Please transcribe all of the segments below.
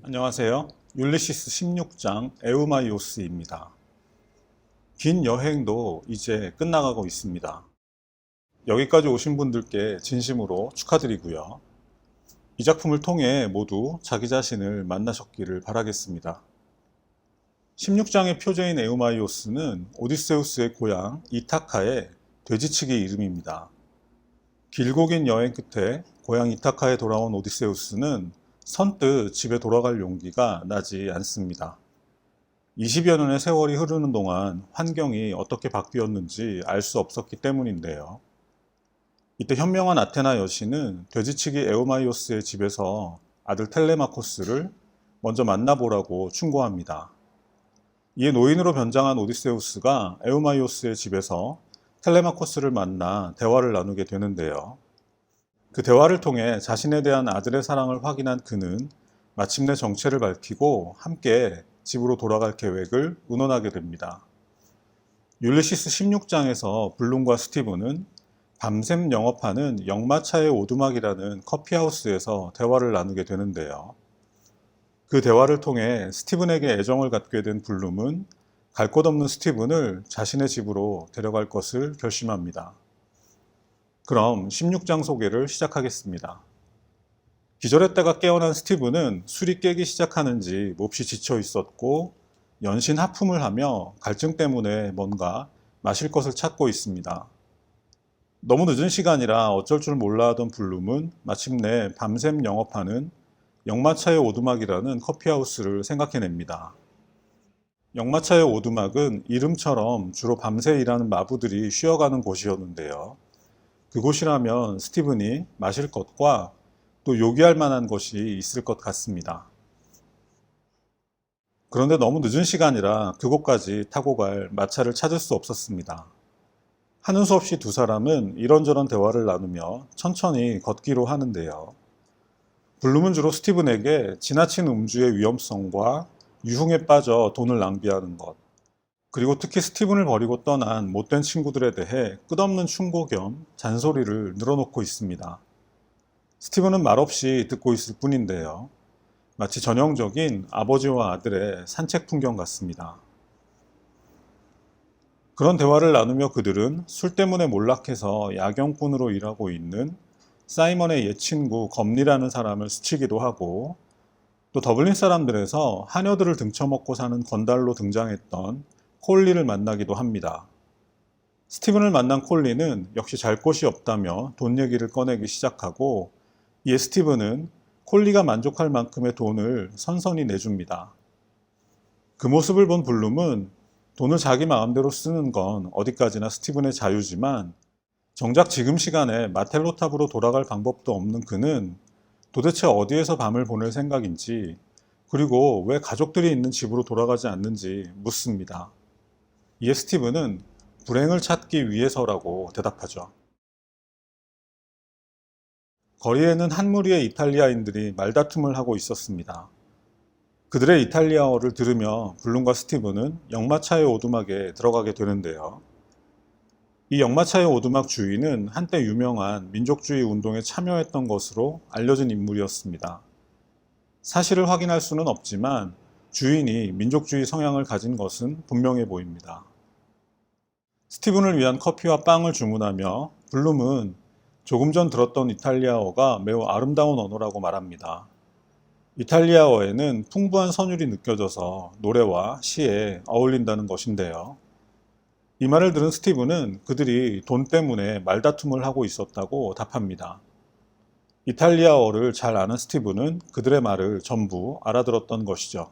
안녕하세요. 율리시스 16장 에우마이오스입니다. 긴 여행도 이제 끝나가고 있습니다. 여기까지 오신 분들께 진심으로 축하드리고요. 이 작품을 통해 모두 자기 자신을 만나셨기를 바라겠습니다. 16장의 표제인 에우마이오스는 오디세우스의 고향 이타카의 돼지치기 이름입니다. 길고 긴 여행 끝에 고향 이타카에 돌아온 오디세우스는 선뜻 집에 돌아갈 용기가 나지 않습니다. 20여 년의 세월이 흐르는 동안 환경이 어떻게 바뀌었는지 알 수 없었기 때문인데요. 이때 현명한 아테나 여신은 돼지치기 에우마이오스의 집에서 아들 텔레마코스를 먼저 만나보라고 충고합니다. 이에 노인으로 변장한 오디세우스가 에우마이오스의 집에서 텔레마코스를 만나 대화를 나누게 되는데요. 그 대화를 통해 자신에 대한 아들의 사랑을 확인한 그는 마침내 정체를 밝히고 함께 집으로 돌아갈 계획을 의논하게 됩니다. 율리시스 16장에서 블룸과 스티븐은 밤샘 영업하는 역마차의 오두막이라는 커피하우스에서 대화를 나누게 되는데요. 그 대화를 통해 스티븐에게 애정을 갖게 된 블룸은 갈 곳 없는 스티븐을 자신의 집으로 데려갈 것을 결심합니다. 그럼 16장 소개를 시작하겠습니다. 기절의 때가 깨어난 스티븐은 술이 깨기 시작하는지 몹시 지쳐 있었고 연신 하품을 하며 갈증 때문에 뭔가 마실 것을 찾고 있습니다. 너무 늦은 시간이라 어쩔 줄 몰라 하던 블룸은 마침내 밤샘 영업하는 역마차의 오두막이라는 커피하우스를 생각해냅니다. 역마차의 오두막은 이름처럼 주로 밤새 일하는 마부들이 쉬어가는 곳이었는데요. 그곳이라면 스티븐이 마실 것과 또 요기할 만한 것이 있을 것 같습니다. 그런데 너무 늦은 시간이라 그곳까지 타고 갈 마차를 찾을 수 없었습니다. 하는 수 없이 두 사람은 이런저런 대화를 나누며 천천히 걷기로 하는데요. 블룸은 주로 스티븐에게 지나친 음주의 위험성과 유흥에 빠져 돈을 낭비하는 것, 그리고 특히 스티븐을 버리고 떠난 못된 친구들에 대해 끝없는 충고 겸 잔소리를 늘어놓고 있습니다. 스티븐은 말없이 듣고 있을 뿐인데요. 마치 전형적인 아버지와 아들의 산책 풍경 같습니다. 그런 대화를 나누며 그들은 술 때문에 몰락해서 야경꾼으로 일하고 있는 사이먼의 옛 친구 검리라는 사람을 스치기도 하고 또 더블린 사람들에서 하녀들을 등쳐먹고 사는 건달로 등장했던 콜리를 만나기도 합니다. 스티븐을 만난 콜리는 역시 잘 곳이 없다며 돈 얘기를 꺼내기 시작하고 이에 스티븐은 콜리가 만족할 만큼의 돈을 선선히 내줍니다. 그 모습을 본 블룸은 돈을 자기 마음대로 쓰는 건 어디까지나 스티븐의 자유지만 정작 지금 시간에 마텔로탑으로 돌아갈 방법도 없는 그는 도대체 어디에서 밤을 보낼 생각인지 그리고 왜 가족들이 있는 집으로 돌아가지 않는지 묻습니다. 이에 스티븐은 불행을 찾기 위해서라고 대답하죠. 거리에는 한 무리의 이탈리아인들이 말다툼을 하고 있었습니다. 그들의 이탈리아어를 들으며 블룸과 스티븐은 역마차의 오두막에 들어가게 되는데요. 이 역마차의 오두막 주인은 한때 유명한 민족주의 운동에 참여했던 것으로 알려진 인물이었습니다. 사실을 확인할 수는 없지만 주인이 민족주의 성향을 가진 것은 분명해 보입니다. 스티븐을 위한 커피와 빵을 주문하며 블룸은 조금 전 들었던 이탈리아어가 매우 아름다운 언어라고 말합니다. 이탈리아어에는 풍부한 선율이 느껴져서 노래와 시에 어울린다는 것인데요. 이 말을 들은 스티븐은 그들이 돈 때문에 말다툼을 하고 있었다고 답합니다. 이탈리아어를 잘 아는 스티븐은 그들의 말을 전부 알아들었던 것이죠.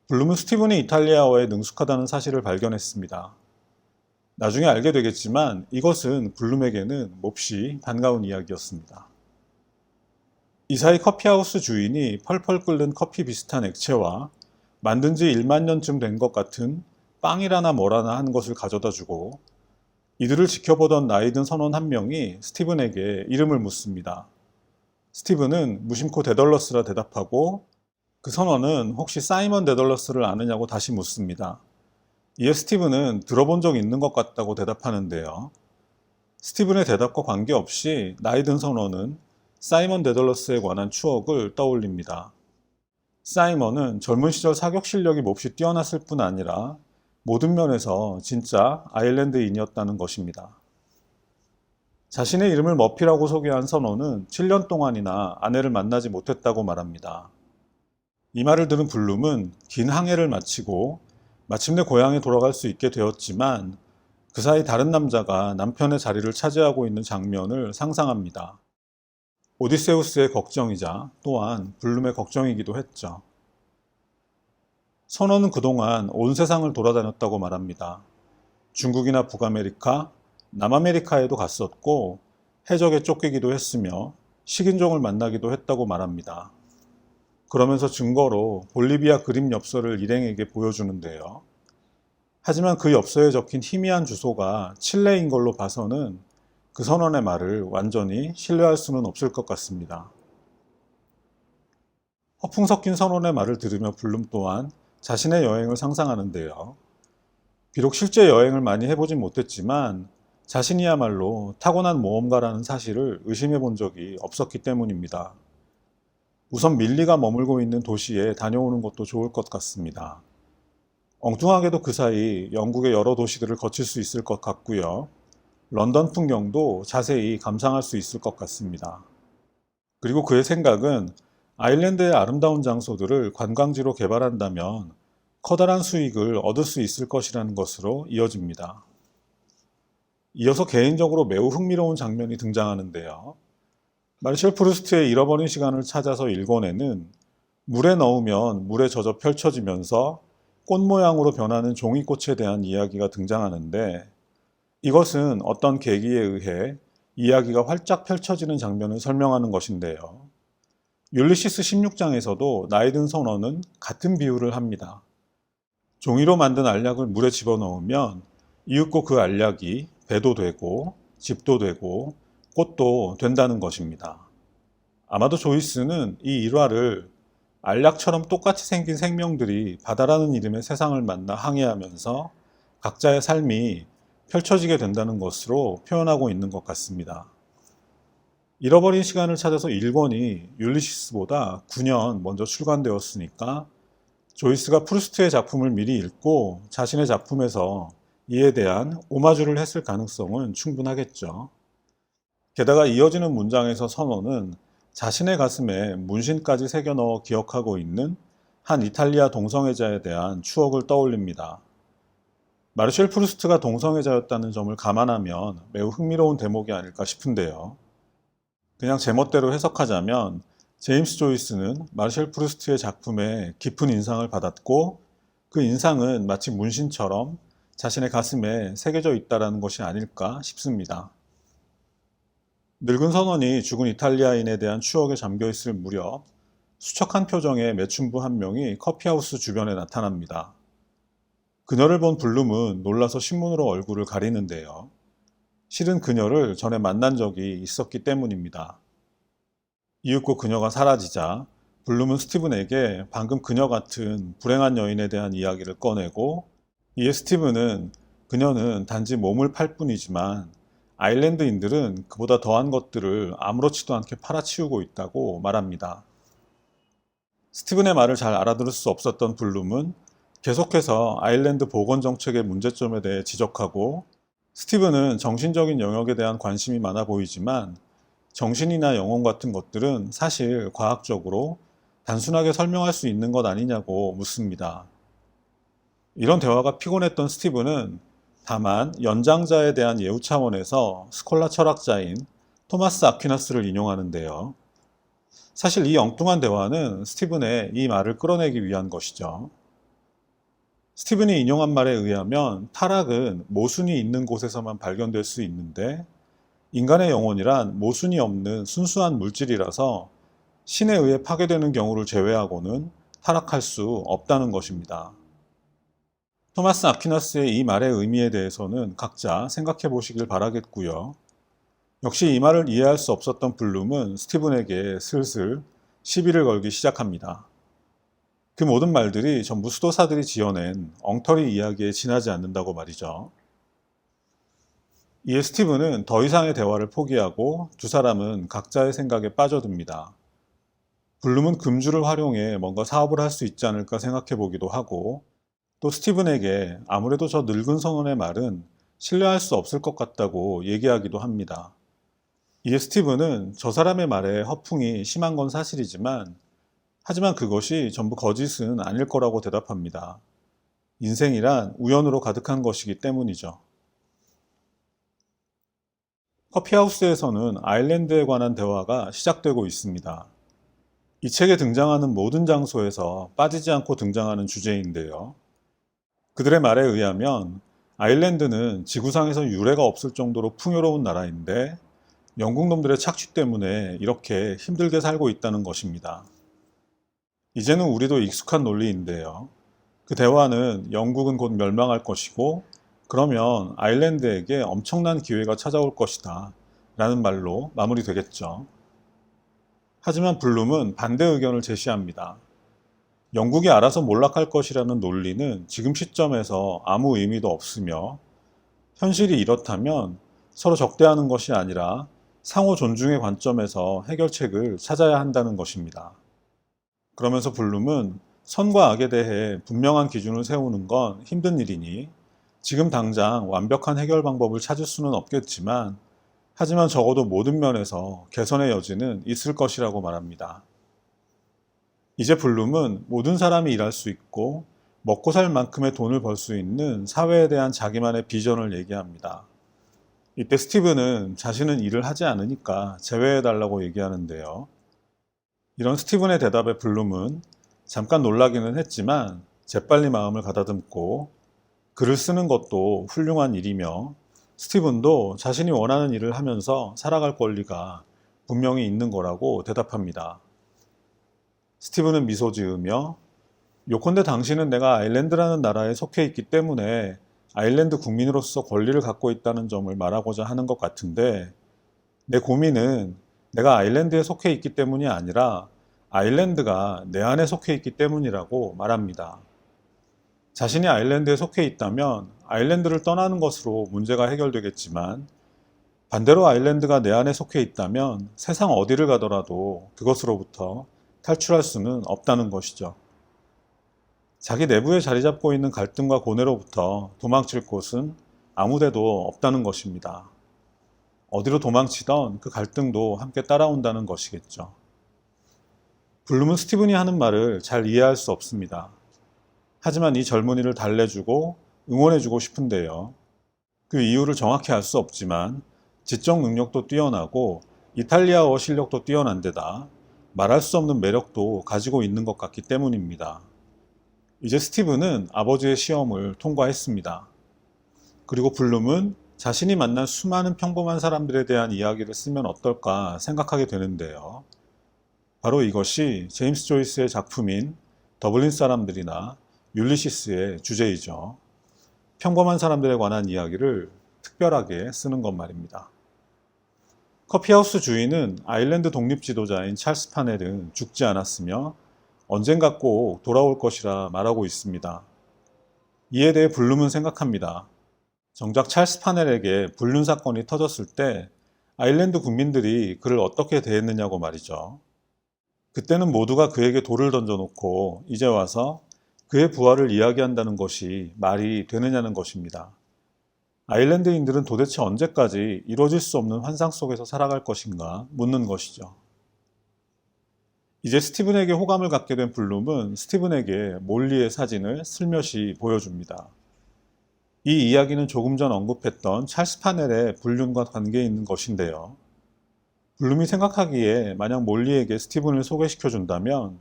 블룸은 스티븐이 이탈리아어에 능숙하다는 사실을 발견했습니다. 나중에 알게 되겠지만 이것은 블룸에게는 몹시 반가운 이야기였습니다. 이 사이 커피하우스 주인이 펄펄 끓는 커피 비슷한 액체와 만든 지 1만 년쯤 된 것 같은 빵이라나 뭐라나 하는 것을 가져다 주고 이들을 지켜보던 나이든 선원 한 명이 스티븐에게 이름을 묻습니다. 스티븐은 무심코 데덜러스라 대답하고 그 선원은 혹시 사이먼 데덜러스를 아느냐고 다시 묻습니다. 이에 스티븐은 들어본 적 있는 것 같다고 대답하는데요. 스티븐의 대답과 관계없이 나이 든 선원은 사이먼 데덜러스에 관한 추억을 떠올립니다. 사이먼은 젊은 시절 사격 실력이 몹시 뛰어났을 뿐 아니라 모든 면에서 진짜 아일랜드인이었다는 것입니다. 자신의 이름을 머피라고 소개한 선원은 7년 동안이나 아내를 만나지 못했다고 말합니다. 이 말을 들은 블룸은 긴 항해를 마치고 마침내 고향에 돌아갈 수 있게 되었지만 그 사이 다른 남자가 남편의 자리를 차지하고 있는 장면을 상상합니다. 오디세우스의 걱정이자 또한 블룸의 걱정이기도 했죠. 선원은 그동안 온 세상을 돌아다녔다고 말합니다. 중국이나 북아메리카, 남아메리카에도 갔었고 해적에 쫓기기도 했으며 식인종을 만나기도 했다고 말합니다. 그러면서 증거로 볼리비아 그림 엽서를 일행에게 보여주는데요. 하지만 그 엽서에 적힌 희미한 주소가 칠레인 걸로 봐서는 그 선원의 말을 완전히 신뢰할 수는 없을 것 같습니다. 허풍 섞인 선원의 말을 들으며 블룸 또한 자신의 여행을 상상하는데요. 비록 실제 여행을 많이 해보진 못했지만 자신이야말로 타고난 모험가라는 사실을 의심해 본 적이 없었기 때문입니다. 우선 밀리가 머물고 있는 도시에 다녀오는 것도 좋을 것 같습니다. 엉뚱하게도 그 사이 영국의 여러 도시들을 거칠 수 있을 것 같고요. 런던 풍경도 자세히 감상할 수 있을 것 같습니다. 그리고 그의 생각은 아일랜드의 아름다운 장소들을 관광지로 개발한다면 커다란 수익을 얻을 수 있을 것이라는 것으로 이어집니다. 이어서 개인적으로 매우 흥미로운 장면이 등장하는데요. 마르셀 프루스트의 잃어버린 시간을 찾아서 읽어내는 물에 넣으면 물에 젖어 펼쳐지면서 꽃 모양으로 변하는 종이꽃에 대한 이야기가 등장하는데 이것은 어떤 계기에 의해 이야기가 활짝 펼쳐지는 장면을 설명하는 것인데요. 율리시스 16장에서도 나이 든 선원은 같은 비유를 합니다. 종이로 만든 알약을 물에 집어넣으면 이윽고 그 알약이 배도 되고 집도 되고 꽃도 된다는 것입니다. 아마도 조이스는 이 일화를 알약처럼 똑같이 생긴 생명들이 바다라는 이름의 세상을 만나 항해하면서 각자의 삶이 펼쳐지게 된다는 것으로 표현하고 있는 것 같습니다. 잃어버린 시간을 찾아서 1권이 율리시스보다 9년 먼저 출간되었으니까 조이스가 프루스트의 작품을 미리 읽고 자신의 작품에서 이에 대한 오마주를 했을 가능성은 충분하겠죠. 게다가 이어지는 문장에서 선원은 자신의 가슴에 문신까지 새겨 넣어 기억하고 있는 한 이탈리아 동성애자에 대한 추억을 떠올립니다. 마르셀 프루스트가 동성애자였다는 점을 감안하면 매우 흥미로운 대목이 아닐까 싶은데요. 그냥 제멋대로 해석하자면 제임스 조이스는 마르셀 프루스트의 작품에 깊은 인상을 받았고 그 인상은 마치 문신처럼 자신의 가슴에 새겨져 있다는 것이 아닐까 싶습니다. 늙은 선원이 죽은 이탈리아인에 대한 추억에 잠겨있을 무렵 수척한 표정의 매춘부 한 명이 커피하우스 주변에 나타납니다. 그녀를 본 블룸은 놀라서 신문으로 얼굴을 가리는데요. 실은 그녀를 전에 만난 적이 있었기 때문입니다. 이윽고 그녀가 사라지자 블룸은 스티븐에게 방금 그녀 같은 불행한 여인에 대한 이야기를 꺼내고 이에 스티븐은 그녀는 단지 몸을 팔 뿐이지만 아일랜드인들은 그보다 더한 것들을 아무렇지도 않게 팔아치우고 있다고 말합니다. 스티븐의 말을 잘 알아들을 수 없었던 블룸은 계속해서 아일랜드 보건 정책의 문제점에 대해 지적하고 스티븐은 정신적인 영역에 대한 관심이 많아 보이지만 정신이나 영혼 같은 것들은 사실 과학적으로 단순하게 설명할 수 있는 것 아니냐고 묻습니다. 이런 대화가 피곤했던 스티븐은 다만 연장자에 대한 예우 차원에서 스콜라 철학자인 토마스 아퀴나스를 인용하는데요. 사실 이 엉뚱한 대화는 스티븐의 이 말을 끌어내기 위한 것이죠. 스티븐이 인용한 말에 의하면 타락은 모순이 있는 곳에서만 발견될 수 있는데 인간의 영혼이란 모순이 없는 순수한 물질이라서 신에 의해 파괴되는 경우를 제외하고는 타락할 수 없다는 것입니다. 토마스 아퀴나스의 이 말의 의미에 대해서는 각자 생각해 보시길 바라겠고요. 역시 이 말을 이해할 수 없었던 블룸은 스티븐에게 슬슬 시비를 걸기 시작합니다. 그 모든 말들이 전부 수도사들이 지어낸 엉터리 이야기에 지나지 않는다고 말이죠. 이에 스티븐은 더 이상의 대화를 포기하고 두 사람은 각자의 생각에 빠져듭니다. 블룸은 금주를 활용해 뭔가 사업을 할 수 있지 않을까 생각해 보기도 하고, 또 스티븐에게 아무래도 저 늙은 선원의 말은 신뢰할 수 없을 것 같다고 얘기하기도 합니다. 이에 스티븐은 저 사람의 말에 허풍이 심한 건 사실이지만, 하지만 그것이 전부 거짓은 아닐 거라고 대답합니다. 인생이란 우연으로 가득한 것이기 때문이죠. 커피하우스에서는 아일랜드에 관한 대화가 시작되고 있습니다. 이 책에 등장하는 모든 장소에서 빠지지 않고 등장하는 주제인데요. 그들의 말에 의하면 아일랜드는 지구상에서 유례가 없을 정도로 풍요로운 나라인데 영국 놈들의 착취 때문에 이렇게 힘들게 살고 있다는 것입니다. 이제는 우리도 익숙한 논리인데요. 그 대화는 영국은 곧 멸망할 것이고 그러면 아일랜드에게 엄청난 기회가 찾아올 것이다 라는 말로 마무리되겠죠. 하지만 블룸은 반대 의견을 제시합니다. 영국이 알아서 몰락할 것이라는 논리는 지금 시점에서 아무 의미도 없으며 현실이 이렇다면 서로 적대하는 것이 아니라 상호 존중의 관점에서 해결책을 찾아야 한다는 것입니다. 그러면서 블룸은 선과 악에 대해 분명한 기준을 세우는 건 힘든 일이니 지금 당장 완벽한 해결 방법을 찾을 수는 없겠지만 하지만 적어도 모든 면에서 개선의 여지는 있을 것이라고 말합니다. 이제 블룸은 모든 사람이 일할 수 있고 먹고 살 만큼의 돈을 벌 수 있는 사회에 대한 자기만의 비전을 얘기합니다. 이때 스티븐은 자신은 일을 하지 않으니까 제외해달라고 얘기하는데요. 이런 스티븐의 대답에 블룸은 잠깐 놀라기는 했지만 재빨리 마음을 가다듬고 글을 쓰는 것도 훌륭한 일이며 스티븐도 자신이 원하는 일을 하면서 살아갈 권리가 분명히 있는 거라고 대답합니다. 스티븐은 미소 지으며 요컨대 당신은 내가 아일랜드라는 나라에 속해 있기 때문에 아일랜드 국민으로서 권리를 갖고 있다는 점을 말하고자 하는 것 같은데 내 고민은 내가 아일랜드에 속해 있기 때문이 아니라 아일랜드가 내 안에 속해 있기 때문이라고 말합니다. 자신이 아일랜드에 속해 있다면 아일랜드를 떠나는 것으로 문제가 해결되겠지만 반대로 아일랜드가 내 안에 속해 있다면 세상 어디를 가더라도 그것으로부터 탈출할 수는 없다는 것이죠. 자기 내부에 자리 잡고 있는 갈등과 고뇌로부터 도망칠 곳은 아무데도 없다는 것입니다. 어디로 도망치던 그 갈등도 함께 따라온다는 것이겠죠. 블룸은 스티븐이 하는 말을 잘 이해할 수 없습니다. 하지만 이 젊은이를 달래주고 응원해주고 싶은데요. 그 이유를 정확히 알 수 없지만 지적 능력도 뛰어나고 이탈리아어 실력도 뛰어난 데다 말할 수 없는 매력도 가지고 있는 것 같기 때문입니다. 이제 스티븐은 아버지의 시험을 통과했습니다. 그리고 블룸은 자신이 만난 수많은 평범한 사람들에 대한 이야기를 쓰면 어떨까 생각하게 되는데요. 바로 이것이 제임스 조이스의 작품인 더블린 사람들이나 율리시스의 주제이죠. 평범한 사람들에 관한 이야기를 특별하게 쓰는 것 말입니다. 커피하우스 주인은 아일랜드 독립 지도자인 찰스 파넬은 죽지 않았으며 언젠가 꼭 돌아올 것이라 말하고 있습니다. 이에 대해 블룸은 생각합니다. 정작 찰스 파넬에게 불륜 사건이 터졌을 때 아일랜드 국민들이 그를 어떻게 대했느냐고 말이죠. 그때는 모두가 그에게 돌을 던져놓고 이제 와서 그의 부활을 이야기한다는 것이 말이 되느냐는 것입니다. 아일랜드인들은 도대체 언제까지 이루어질 수 없는 환상 속에서 살아갈 것인가 묻는 것이죠. 이제 스티븐에게 호감을 갖게 된 블룸은 스티븐에게 몰리의 사진을 슬며시 보여줍니다. 이 이야기는 조금 전 언급했던 찰스 파넬의 불륜과 관계 있는 것인데요. 블룸이 생각하기에 만약 몰리에게 스티븐을 소개시켜 준다면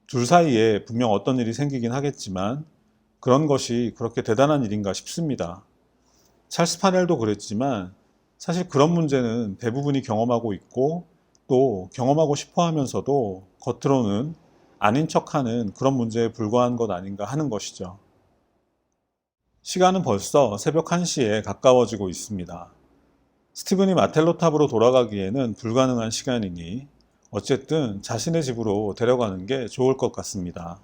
둘 사이에 분명 어떤 일이 생기긴 하겠지만 그런 것이 그렇게 대단한 일인가 싶습니다. 찰스 파넬도 그랬지만 사실 그런 문제는 대부분이 경험하고 있고 또 경험하고 싶어 하면서도 겉으로는 아닌 척하는 그런 문제에 불과한 것 아닌가 하는 것이죠. 시간은 벌써 새벽 1시에 가까워지고 있습니다. 스티븐이 마텔로탑으로 돌아가기에는 불가능한 시간이니 어쨌든 자신의 집으로 데려가는 게 좋을 것 같습니다.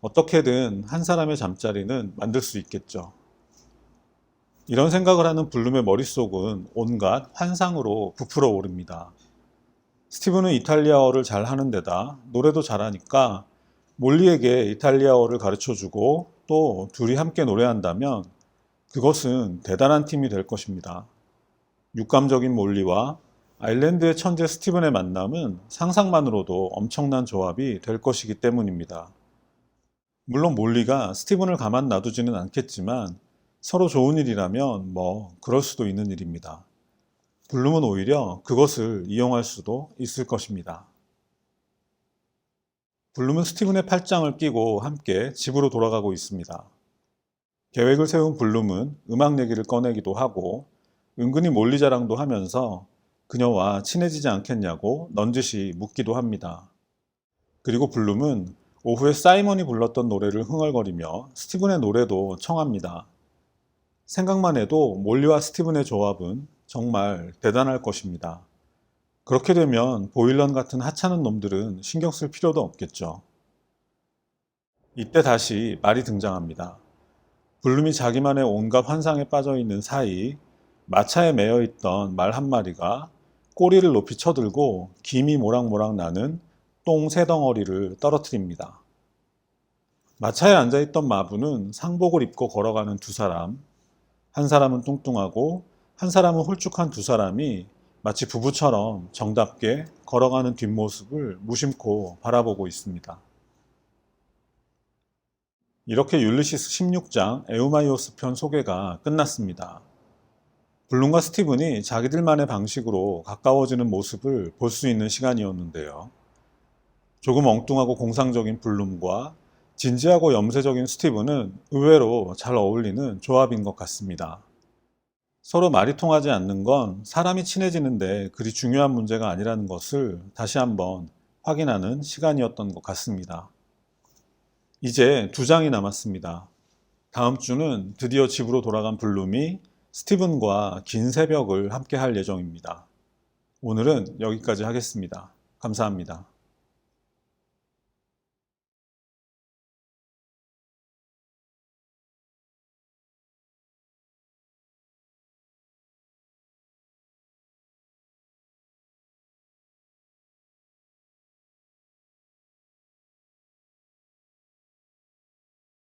어떻게든 한 사람의 잠자리는 만들 수 있겠죠. 이런 생각을 하는 블룸의 머릿속은 온갖 환상으로 부풀어 오릅니다. 스티븐은 이탈리아어를 잘 하는 데다 노래도 잘하니까 몰리에게 이탈리아어를 가르쳐주고 또 둘이 함께 노래한다면 그것은 대단한 팀이 될 것입니다. 육감적인 몰리와 아일랜드의 천재 스티븐의 만남은 상상만으로도 엄청난 조합이 될 것이기 때문입니다. 물론 몰리가 스티븐을 가만 놔두지는 않겠지만 서로 좋은 일이라면 그럴 수도 있는 일입니다. 블룸은 오히려 그것을 이용할 수도 있을 것입니다. 블룸은 스티븐의 팔짱을 끼고 함께 집으로 돌아가고 있습니다. 계획을 세운 블룸은 음악 얘기를 꺼내기도 하고 은근히 몰리 자랑도 하면서 그녀와 친해지지 않겠냐고 넌지시 묻기도 합니다. 그리고 블룸은 오후에 사이먼이 불렀던 노래를 흥얼거리며 스티븐의 노래도 청합니다. 생각만 해도 몰리와 스티븐의 조합은 정말 대단할 것입니다. 그렇게 되면 보일런 같은 하찮은 놈들은 신경 쓸 필요도 없겠죠. 이때 다시 말이 등장합니다. 블룸이 자기만의 온갖 환상에 빠져 있는 사이 마차에 매여 있던 말 한 마리가 꼬리를 높이 쳐들고 김이 모락모락 나는 똥 세 덩어리를 떨어뜨립니다. 마차에 앉아있던 마부는 상복을 입고 걸어가는 두 사람, 한 사람은 뚱뚱하고 한 사람은 홀쭉한 두 사람이 마치 부부처럼 정답게 걸어가는 뒷모습을 무심코 바라보고 있습니다. 이렇게 율리시스 16장 에우마이오스 편 소개가 끝났습니다. 블룸과 스티븐이 자기들만의 방식으로 가까워지는 모습을 볼 수 있는 시간이었는데요. 조금 엉뚱하고 공상적인 블룸과 진지하고 염세적인 스티븐은 의외로 잘 어울리는 조합인 것 같습니다. 서로 말이 통하지 않는 건 사람이 친해지는데 그리 중요한 문제가 아니라는 것을 다시 한번 확인하는 시간이었던 것 같습니다. 이제 2장이 남았습니다. 다음 주는 드디어 집으로 돌아간 블룸이 스티븐과 긴 새벽을 함께 할 예정입니다. 오늘은 여기까지 하겠습니다. 감사합니다.